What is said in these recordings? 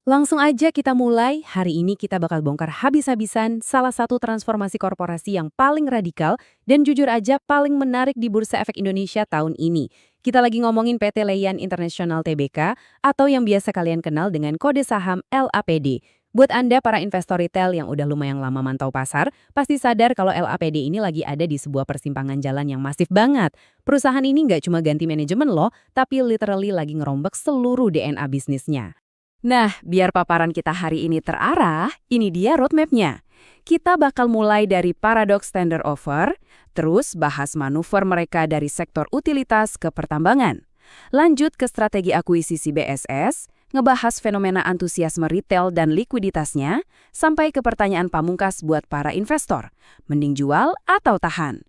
Langsung aja kita mulai, hari ini kita bakal bongkar habis-habisan salah satu transformasi korporasi yang paling radikal dan jujur aja paling menarik di Bursa Efek Indonesia tahun ini. Kita lagi ngomongin PT Leian International Tbk atau yang biasa kalian kenal dengan kode saham LAPD. Buat Anda para investor retail yang udah lumayan lama mantau pasar, pasti sadar kalau LAPD ini lagi ada di sebuah persimpangan jalan yang masif banget. Perusahaan ini nggak cuma ganti manajemen loh, tapi literally lagi ngerombak seluruh DNA bisnisnya. Nah, biar paparan kita hari ini terarah, ini dia roadmap-nya. Kita bakal mulai dari paradox tender offer, terus bahas manuver mereka dari sektor utilitas ke pertambangan. Lanjut ke strategi akuisisi BSS, ngebahas fenomena antusiasme retail dan likuiditasnya, sampai ke pertanyaan pamungkas buat para investor. Mending jual atau tahan?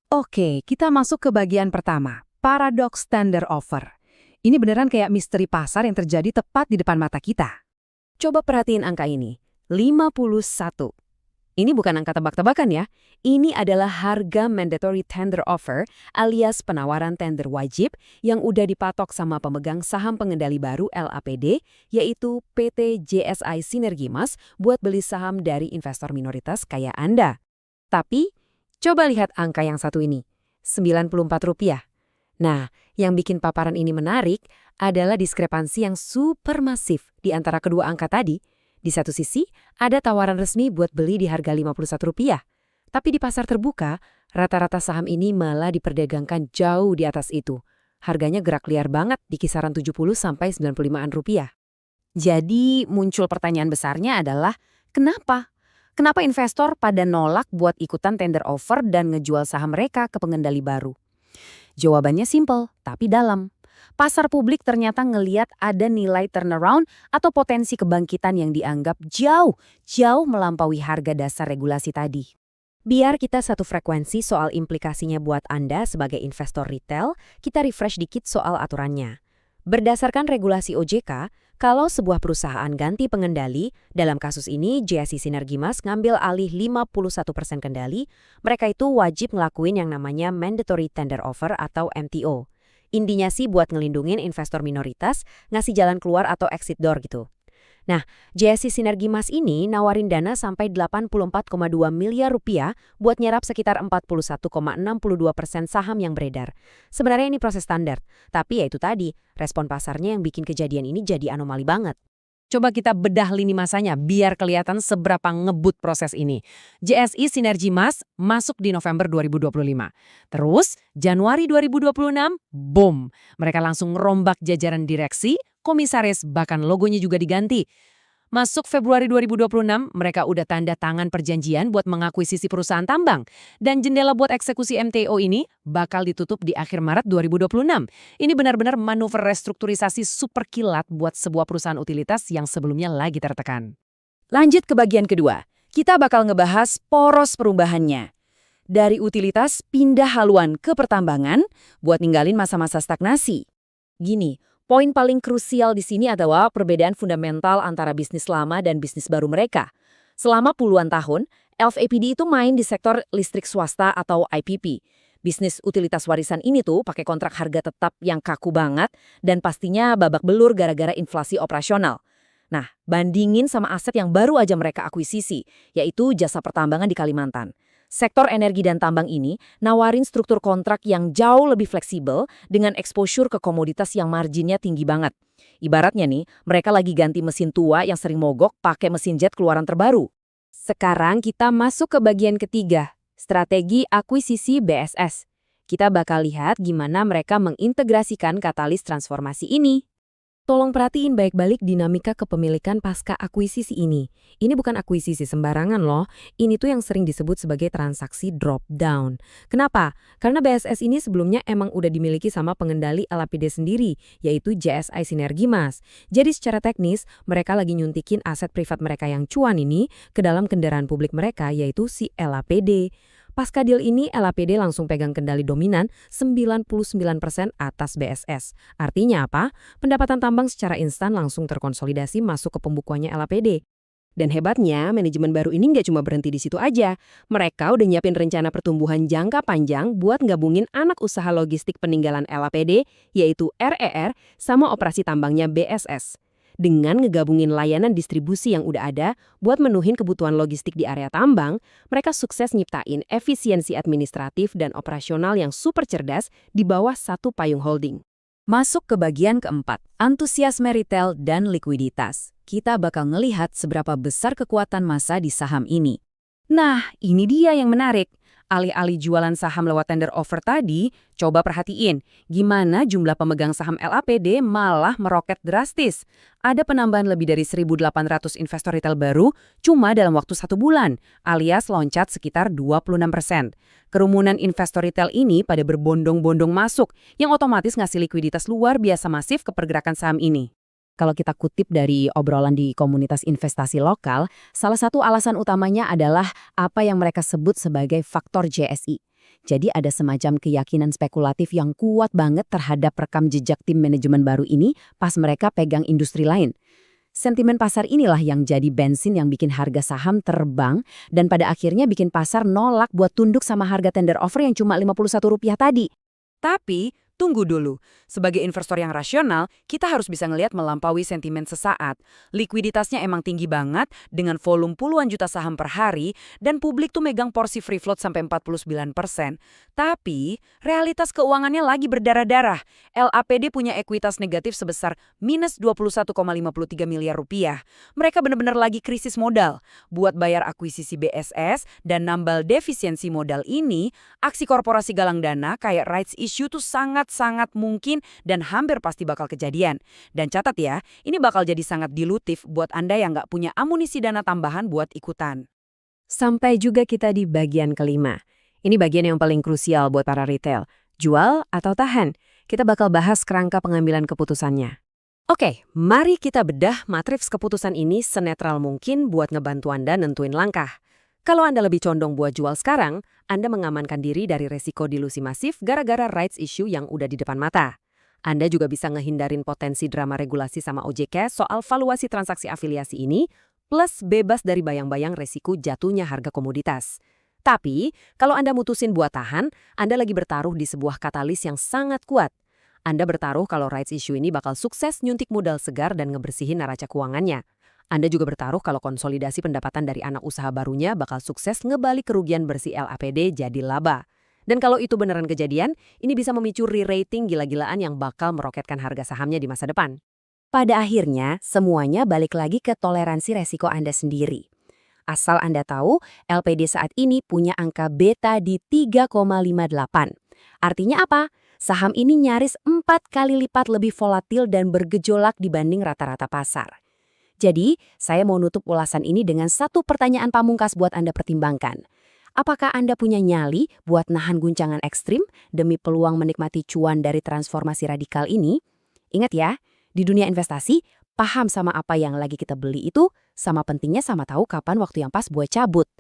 Oke, kita masuk ke bagian pertama, paradox tender offer. Ini beneran kayak misteri pasar yang terjadi tepat di depan mata kita. Coba perhatiin angka ini, 51. Ini bukan angka tebak-tebakan ya. Ini adalah harga mandatory tender offer alias penawaran tender wajib yang udah dipatok sama pemegang saham pengendali baru LAPD, yaitu PT JSI Sinergimas buat beli saham dari investor minoritas kayak Anda. Tapi, coba lihat angka yang satu ini, Rp94. Nah, yang bikin paparan ini menarik adalah diskrepansi yang super masif di antara kedua angka tadi. Di satu sisi, ada tawaran resmi buat beli di harga Rp51. Tapi di pasar terbuka, rata-rata saham ini malah diperdagangkan jauh di atas itu. Harganya gerak liar banget di kisaran 70–95-an rupiah. Jadi, muncul pertanyaan besarnya adalah, kenapa? Kenapa investor pada nolak buat ikutan tender offer dan ngejual saham mereka ke pengendali baru? Jawabannya simpel, tapi dalam. Pasar publik ternyata ngeliat ada nilai turnaround atau potensi kebangkitan yang dianggap jauh melampaui harga dasar regulasi tadi. Biar kita satu frekuensi soal implikasinya buat Anda sebagai investor retail, kita refresh dikit soal aturannya. Berdasarkan regulasi OJK, kalau sebuah perusahaan ganti pengendali, dalam kasus ini JSI Sinergimas ngambil alih 51% kendali, mereka itu wajib ngelakuin yang namanya Mandatory Tender Offer atau MTO. Intinya sih buat ngelindungin investor minoritas, ngasih jalan keluar atau exit door gitu. Nah, JSI Sinergimas ini nawarin dana sampai Rp84,2 miliar buat nyerap sekitar 41,62% saham yang beredar. Sebenarnya ini proses standar, tapi ya itu tadi, respon pasarnya yang bikin kejadian ini jadi anomali banget. Coba kita bedah lini masanya biar kelihatan seberapa ngebut proses ini. JSI Sinergimas masuk di November 2025. Terus, Januari 2026, boom! Mereka langsung ngerombak jajaran direksi, komisaris, bahkan logonya juga diganti. Masuk Februari 2026, mereka udah tanda tangan perjanjian buat mengakuisisi perusahaan tambang. Dan jendela buat eksekusi MTO ini bakal ditutup di akhir Maret 2026. Ini benar-benar manuver restrukturisasi super kilat buat sebuah perusahaan utilitas yang sebelumnya lagi tertekan. Lanjut ke bagian kedua, kita bakal ngebahas poros perubahannya. Dari utilitas pindah haluan ke pertambangan buat ninggalin masa-masa stagnasi. Gini, poin paling krusial di sini adalah perbedaan fundamental antara bisnis lama dan bisnis baru mereka. Selama puluhan tahun, LAPD itu main di sektor listrik swasta atau IPP. Bisnis utilitas warisan ini tuh pakai kontrak harga tetap yang kaku banget dan pastinya babak belur gara-gara inflasi operasional. Nah, bandingin sama aset yang baru aja mereka akuisisi, yaitu jasa pertambangan di Kalimantan. Sektor energi dan tambang ini nawarin struktur kontrak yang jauh lebih fleksibel dengan exposure ke komoditas yang marginnya tinggi banget. Ibaratnya nih, mereka lagi ganti mesin tua yang sering mogok pakai mesin jet keluaran terbaru. Sekarang kita masuk ke bagian ketiga, strategi akuisisi BSS. Kita bakal lihat gimana mereka mengintegrasikan katalis transformasi ini. Tolong perhatiin baik-balik dinamika kepemilikan pasca akuisisi ini. Ini bukan akuisisi sembarangan loh. Ini tuh yang sering disebut sebagai transaksi drop down. Kenapa? Karena BSS ini sebelumnya emang udah dimiliki sama pengendali LAPD sendiri, yaitu JSI Sinergimas. Jadi secara teknis, mereka lagi nyuntikin aset privat mereka yang cuan ini ke dalam kendaraan publik mereka, yaitu si LAPD. Pasca deal ini, LAPD langsung pegang kendali dominan 99% atas BSS. Artinya apa? Pendapatan tambang secara instan langsung terkonsolidasi masuk ke pembukuannya LAPD. Dan hebatnya, manajemen baru ini nggak cuma berhenti di situ aja. Mereka udah nyiapin rencana pertumbuhan jangka panjang buat gabungin anak usaha logistik peninggalan LAPD, yaitu RER, sama operasi tambangnya BSS. Dengan ngegabungin layanan distribusi yang udah ada buat menuhin kebutuhan logistik di area tambang, mereka sukses nyiptain efisiensi administratif dan operasional yang super cerdas di bawah satu payung holding. Masuk ke bagian keempat, antusiasme retail dan likuiditas. Kita bakal ngelihat seberapa besar kekuatan massa di saham ini. Nah, ini dia yang menarik. Alih-alih jualan saham lewat tender offer tadi, coba perhatiin gimana jumlah pemegang saham LAPD malah meroket drastis. Ada penambahan lebih dari 1.800 investor retail baru cuma dalam waktu 1 bulan, alias loncat sekitar 26%. Kerumunan investor retail ini pada berbondong-bondong masuk, yang otomatis ngasih likuiditas luar biasa masif ke pergerakan saham ini. Kalau kita kutip dari obrolan di komunitas investasi lokal, salah satu alasan utamanya adalah apa yang mereka sebut sebagai faktor JSI. Jadi ada semacam keyakinan spekulatif yang kuat banget terhadap rekam jejak tim manajemen baru ini pas mereka pegang industri lain. Sentimen pasar inilah yang jadi bensin yang bikin harga saham terbang dan pada akhirnya bikin pasar nolak buat tunduk sama harga tender offer yang cuma Rp51 tadi. Tapi, tunggu dulu. Sebagai investor yang rasional, kita harus bisa ngelihat melampaui sentimen sesaat. Likuiditasnya emang tinggi banget dengan volume puluhan juta saham per hari dan publik tuh megang porsi free float sampai 49%. Tapi, realitas keuangannya lagi berdarah-darah. LAPD punya ekuitas negatif sebesar minus 21,53 miliar rupiah. Mereka benar-benar lagi krisis modal. Buat bayar akuisisi BSS dan nambal defisiensi modal ini, aksi korporasi galang dana kayak rights issue tuh sangat-sangat mungkin dan hampir pasti bakal kejadian. Dan catat ya, ini bakal jadi sangat dilutif buat Anda yang nggak punya amunisi dana tambahan buat ikutan. Sampai juga kita di bagian kelima. Ini bagian yang paling krusial buat para retail. Jual atau tahan? Kita bakal bahas kerangka pengambilan keputusannya. Oke, mari kita bedah matriks keputusan ini senetral mungkin buat ngebantu Anda nentuin langkah. Kalau Anda lebih condong buat jual sekarang, Anda mengamankan diri dari resiko dilusi masif gara-gara rights issue yang udah di depan mata. Anda juga bisa ngehindarin potensi drama regulasi sama OJK soal valuasi transaksi afiliasi ini, plus bebas dari bayang-bayang resiko jatuhnya harga komoditas. Tapi, kalau Anda mutusin buat tahan, Anda lagi bertaruh di sebuah katalis yang sangat kuat. Anda bertaruh kalau rights issue ini bakal sukses nyuntik modal segar dan ngebersihin neraca keuangannya. Anda juga bertaruh kalau konsolidasi pendapatan dari anak usaha barunya bakal sukses ngebalik kerugian bersih LAPD jadi laba. Dan kalau itu beneran kejadian, ini bisa memicu re-rating gila-gilaan yang bakal meroketkan harga sahamnya di masa depan. Pada akhirnya, semuanya balik lagi ke toleransi resiko Anda sendiri. Asal Anda tahu, LPD saat ini punya angka beta di 3,58. Artinya apa? Saham ini nyaris 4 kali lipat lebih volatil dan bergejolak dibanding rata-rata pasar. Jadi, saya mau nutup ulasan ini dengan satu pertanyaan pamungkas buat Anda pertimbangkan. Apakah Anda punya nyali buat nahan guncangan ekstrim demi peluang menikmati cuan dari transformasi radikal ini? Ingat ya, di dunia investasi, paham sama apa yang lagi kita beli itu, sama pentingnya sama tahu kapan waktu yang pas buat cabut.